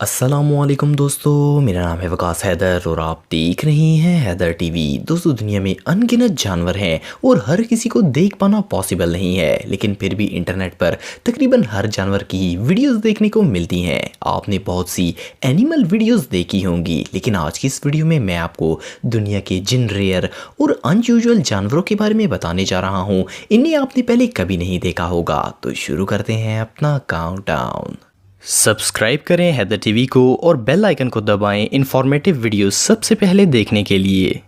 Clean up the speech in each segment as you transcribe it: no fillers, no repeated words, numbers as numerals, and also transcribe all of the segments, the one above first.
अस्सलामुअलैकुम दोस्तों, मेरा नाम है वकास हैदर और आप देख रहे हैं हैदर टीवी। दोस्तों, दुनिया में अनगिनत जानवर हैं और हर किसी को देख पाना पॉसिबल नहीं है, लेकिन फिर भी इंटरनेट पर तकरीबन हर जानवर की वीडियोस देखने को मिलती हैं। आपने बहुत सी एनिमल वीडियोस देखी होंगी, लेकिन आज की इस वीडियो में मैं आपको दुनिया के जिन रेयर और अनयूजुअल जानवरों के बारे में बताने जा रहा हूँ। इन्हें आपने पहले कभी नहीं देखा होगा। तो शुरू करते हैं अपना काउंटडाउन। सब्सक्राइब करें हैदर टीवी को और बेल आइकन को दबाएं इंफॉर्मेटिव वीडियो सबसे पहले देखने के लिए।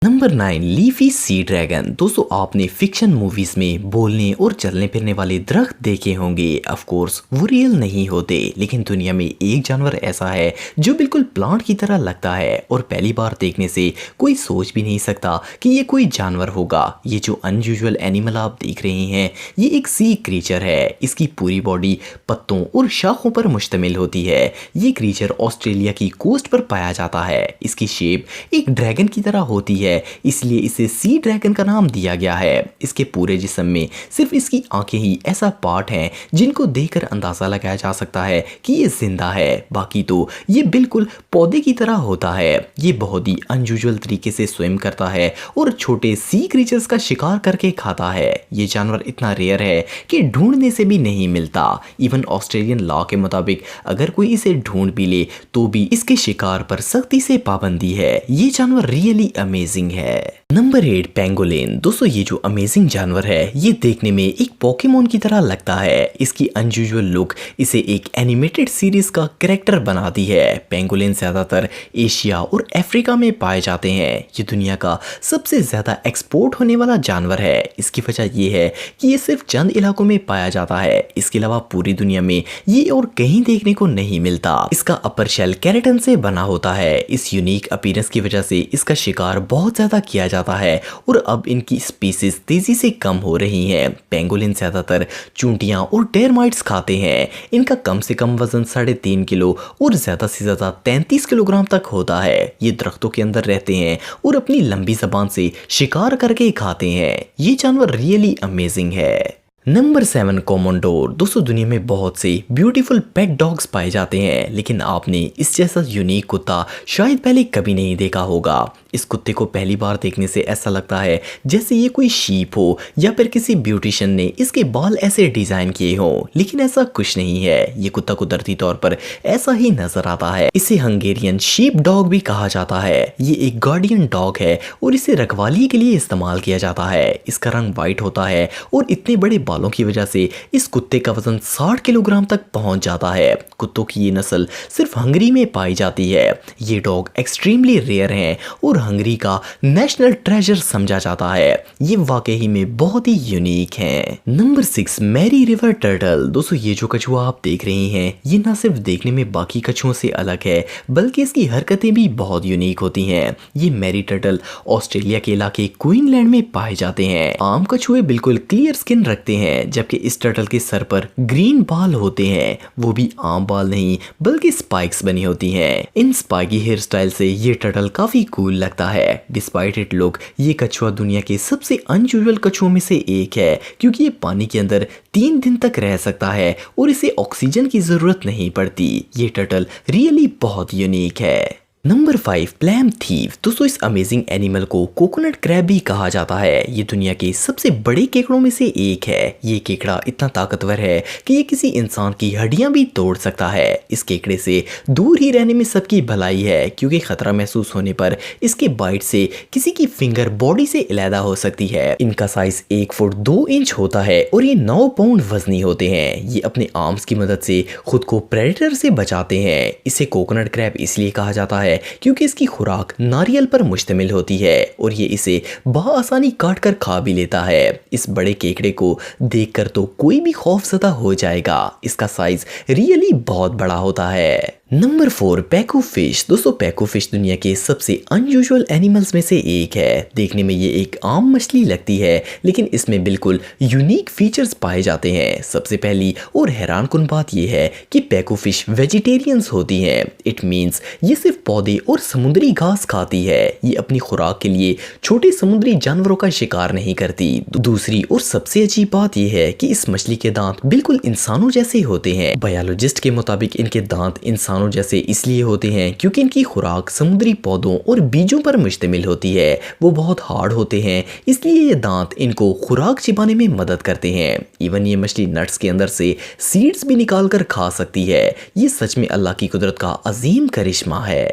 Number 9, leafy sea dragon. दोस्तों, आपने फिक्शन मूवीज में बोलने और चलने फिरने वाले दरख्त देखे होंगे। ऑफ कोर्स वो रियल नहीं होते, लेकिन दुनिया में एक जानवर ऐसा है जो बिल्कुल प्लांट की तरह लगता है और पहली बार देखने से कोई सोच भी नहीं सकता कि ये कोई जानवर होगा। ये जो अनयूजुअल एनिमल आप देख रहे हैं, ये एक सी क्रीचर है। इसकी पूरी बॉडी पत्तों और शाखों पर मुश्तमिल होती है। ये क्रीचर ऑस्ट्रेलिया की कोस्ट पर पाया जाता है। इसकी शेप एक ड्रैगन की तरह होती है, इसलिए इसे सी ड्रैगन का नाम दिया गया है। इसके पूरे जिस्म में सिर्फ इसकी आंखें ही ऐसा पार्ट हैं जिनको देखकर अंदाजा लगाया जा सकता है कि ये जिंदा है। बाकी तो ये बिल्कुल पौधे की तरह होता है। ये बहुत ही अनयूजुअल तरीके से स्विम करता है और छोटे सी क्रीचर्स का शिकार करके खाता है। ये जानवर इतना रेयर है कि ढूंढने से भी नहीं मिलता। इवन ऑस्ट्रेलियन लॉ के मुताबिक अगर कोई इसे ढूंढ भी ले तो भी इसके शिकार पर सख्ती से पाबंदी है। ये जानवर रियली अमेजिंग है। Number 8, pangolin. दोस्तों, ये जो अमेजिंग जानवर है, ये देखने में एक पोकेमोन की तरह लगता है। इसकी अनयूजुअल लुक इसे एक एनिमेटेड सीरीज का कैरेक्टर बनाती है। पेंगोलिन ज्यादातर एशिया और अफ्रीका में पाए जाते हैं। ये दुनिया का सबसे ज्यादा एक्सपोर्ट होने वाला जानवर है। इसकी वजह ये है कि ये सिर्फ चंद इलाकों में पाया जाता है। इसके अलावा पूरी दुनिया में ये और कहीं देखने को नहीं मिलता। इसका अपर शेल केराटिन से बना होता है। इस यूनिक अपीयरेंस की वजह से इसका शिकार बहुत ज्यादा किया जाता है और अब इनकी स्पीसीज तेजी से कम हो रही हैं। पेंगोलिन ज्यादातर चूंटियां और टर्माइट्स खाते हैं। इनका कम से कम वजन 3.5 किलो और ज्यादा से ज्यादा 33 किलोग्राम तक होता है। ये दरख्तों के अंदर रहते हैं और अपनी लंबी जबान से शिकार करके खाते हैं। ये जानवर रियली अमेजिंग है। Number 7, commodore. दोस्तों, दुनिया में बहुत से ब्यूटीफुल पेट डॉग्स पाए जाते हैं, लेकिन आपने इस जैसा यूनिक कुत्ता शायद पहले कभी नहीं देखा होगा। इस कुत्ते को पहली बार देखने से ऐसा लगता है जैसे ये कोई शीप हो या फिर किसी ब्यूटिशियन ने इसके बाल ऐसे डिजाइन किए हो, लेकिन ऐसा कुछ नहीं है। ये कुत्ता कुदरती तौर पर ऐसा ही नजर आता है। इसे हंगेरियन शीप डॉग भी कहा जाता है। ये एक गार्डियन डॉग है और इसे रखवाली के लिए इस्तेमाल किया जाता है। इसका रंग व्हाइट होता है और इतने बड़े बालों की वजह से इस कुत्ते का वजन 60 किलोग्राम तक पहुंच जाता है। कुत्तों की ये नस्ल सिर्फ हंगरी में पाई जाती है। ये डॉग एक्सट्रीमली रेयर हैं और हंगरी का नेशनल ट्रेजर समझा जाता है। ये वाकई में बहुत ही यूनिक हैं। Number 6, Mary river turtle. दोस्तों, ये जो कछुआ आप देख रहे हैं, ये ना सिर्फ देखने में बाकी कछुओं से अलग है, बल्कि इसकी हरकतें भी बहुत यूनिक होती हैं। ये मैरी टर्टल ऑस्ट्रेलिया के इलाके क्वीनलैंड में पाए जाते हैं। आम कछुए बिल्कुल क्लियर स्किन रखते हैं, जबकि इस टर्टल के सर पर ग्रीन बाल होते हैं। वो भी आम बाल नहीं, बल्कि स्पाइक्स बनी होती हैं। इन स्पाइकी हेयर स्टाइल से ये टर्टल काफी कूल लगता है। डिस्पाइट इट लुक, ये कछुआ दुनिया के सबसे अनयूजुअल कछुओं में से एक है, क्योंकि ये पानी के अंदर 3 दिन तक रह सकता है और इसे ऑक्सीजन की जरूरत नहीं पड़ती। ये टर्टल रियली बहुत यूनिक है। Number 5, palm thief. दोस्तों, इस अमेजिंग एनिमल को कोकोनट क्रैब भी कहा जाता है। ये दुनिया के सबसे बड़े केकड़ों में से एक है। ये केकड़ा इतना ताकतवर है कि ये किसी इंसान की हड्डियां भी तोड़ सकता है। इस केकड़े से दूर ही रहने में सबकी भलाई है, क्योंकि खतरा महसूस होने पर इसके बाइट से किसी की फिंगर बॉडी से अलहदा हो सकती है। इनका साइज 1 फुट 2 इंच होता है और ये 9 पाउंड वजनी होते हैं। ये अपने आर्म्स की मदद से खुद को प्रेडेटर से बचाते हैं। इसे कोकोनट क्रैब इसलिए कहा जाता है क्योंकि इसकी खुराक नारियल पर मुश्तमिल होती है और ये इसे बआसानी काट कर खा भी लेता है। इस बड़े केकड़े को देखकर तो कोई भी खौफजदा हो जाएगा। इसका साइज रियली बहुत बड़ा होता है। Number 4, pacu fish. दोस्तों, पैको फिश दुनिया के सबसे अनयूजुअल एनिमल्स में से एक है। देखने में ये एक आम मछली लगती है, लेकिन इसमें बिल्कुल यूनिक फीचर्स पाए जाते हैं। सबसे पहली और हैरानकुन बात यह है कि पैको फिश वेजिटेरियंस होती हैं। इट मीन्स ये सिर्फ पौधे और समुद्री घास खाती है। ये अपनी खुराक के लिए छोटे समुद्री जानवरों का शिकार नहीं करती। दूसरी और सबसे अजीब बात यह है कि इस मछली के दांत बिल्कुल इंसानों जैसे होते हैं। बायोलॉजिस्ट के मुताबिक इनके दांत इंसान इंसानों जैसे इसलिए होते हैं क्योंकि इनकी खुराक समुद्री पौधों और बीजों पर मुश्तमिल होती है। वो बहुत हार्ड होते हैं, इसलिए ये दांत इनको खुराक चिबाने में मदद करते हैं। इवन ये मछली नट्स के अंदर से सीड्स भी निकाल कर खा सकती है। ये सच में अल्लाह की कुदरत का अजीम करिश्मा है।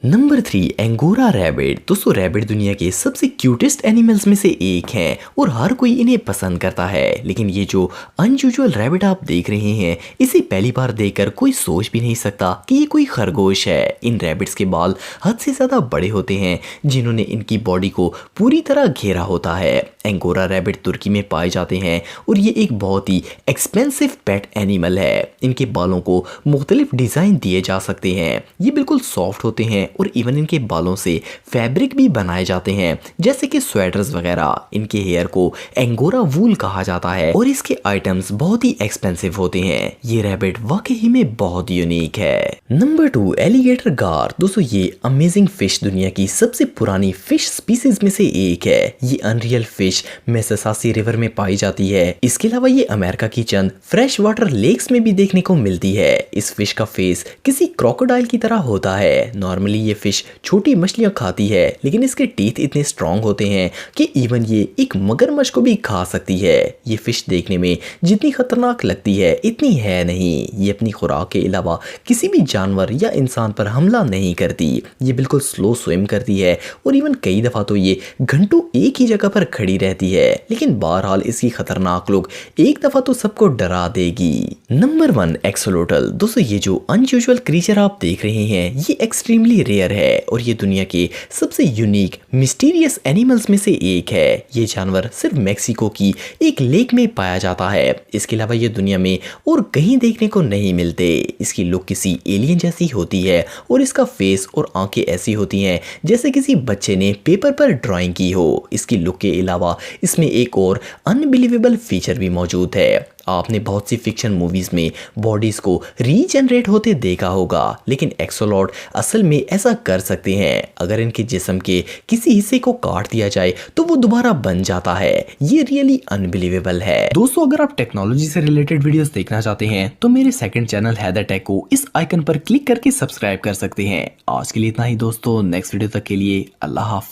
Number 3, Angora rabbit. दोस्तों रैबिट दुनिया के सबसे क्यूटेस्ट एनिमल्स में से एक हैं और हर कोई इन्हें पसंद करता है। लेकिन ये जो अनयूजुअल रैबिट आप देख रहे हैं, इसे पहली बार देखकर कोई सोच भी नहीं सकता कि ये कोई खरगोश है। इन रैबिट्स के बाल हद से ज़्यादा बड़े होते हैं, जिन्होंने इनकी बॉडी को पूरी तरह घेरा होता है। एंगोरा रैबिट तुर्की में पाए जाते हैं और ये एक बहुत ही एक्सपेंसिव पेट एनिमल है। इनके बालों को मुख्तलिफ डिज़ाइन दिए जा सकते हैं। ये बिल्कुल सॉफ्ट होते हैं और इवन इनके बालों से फैब्रिक भी बनाए जाते हैं, जैसे कि स्वेटर्स वगैरह। इनके हेयर को एंगोरा वूल कहा जाता है और इसके आइटम्स बहुत ही एक्सपेंसिव होते हैं। ये रैबिट वाकई में बहुत यूनिक है। नंबर 2, एलिगेटर गार। दोस्तों ये अमेजिंग फिश दुनिया की सबसे पुरानी फिश स्पीसीज में से एक है। ये अनरियल फिश मिसिसिपी रिवर में पाई जाती है। इसके अलावा ये अमेरिका की चंद फ्रेश वाटर लेक्स में भी देखने को मिलती है। इस फिश का फेस किसी क्रोकोडाइल की तरह होता है। नॉर्मली ये फिश छोटी मछलियां खाती है, लेकिन इसके टीथ इतने स्ट्रॉन्ग होते हैं कि इवन ये एक मगरमच्छ को भी खा सकती है। ये फिश देखने में जितनी खतरनाक लगती है इतनी है नहीं। ये अपनी खुराक के अलावा किसी भी जानवर या इंसान पर हमला नहीं करती। ये बिल्कुल स्लो स्विम करती है और इवन कई दफा तो ये घंटों एक ही जगह पर खड़ी रहती है। लेकिन बहरहाल इसकी खतरनाक लुक एक दफा तो सबको डरा देगी। Number 1, axolotl. दोस्तों ये जो अनयूजुअल क्रीचर आप देख रहे हैं, ये एक्सट्रीमली रेयर है और ये दुनिया के सबसे यूनिक मिस्टीरियस एनिमल्स में से एक है। ये जानवर सिर्फ मेक्सिको की एक लेक में पाया जाता है। इसके अलावा ये दुनिया में और कहीं देखने को नहीं मिलते। इसकी लुक किसी एलियन जैसी होती है और इसका फेस और आंखें ऐसी होती हैं जैसे किसी बच्चे ने पेपर पर ड्राइंग की हो। इसकी लुक के अलावा इसमें एक और अनबिलीवेबल फीचर भी मौजूद है। आपने बहुत सी फिक्शन मूवीज में बॉडीज को रीजनरेट होते देखा होगा, लेकिन एक्सोलॉट असल में ऐसा कर सकते हैं। अगर इनके जिस्म के किसी हिस्से को काट दिया जाए तो वो दोबारा बन जाता है। ये रियली अनबिलीवेबल है। दोस्तों अगर आप टेक्नोलॉजी से रिलेटेड वीडियोस देखना चाहते हैं तो मेरे सेकंड चैनल हैदर टेक को इस आइकन पर क्लिक करके सब्सक्राइब कर सकते हैं। आज के लिए इतना ही दोस्तों, नेक्स्ट वीडियो तक के लिए अल्लाह हाफिज।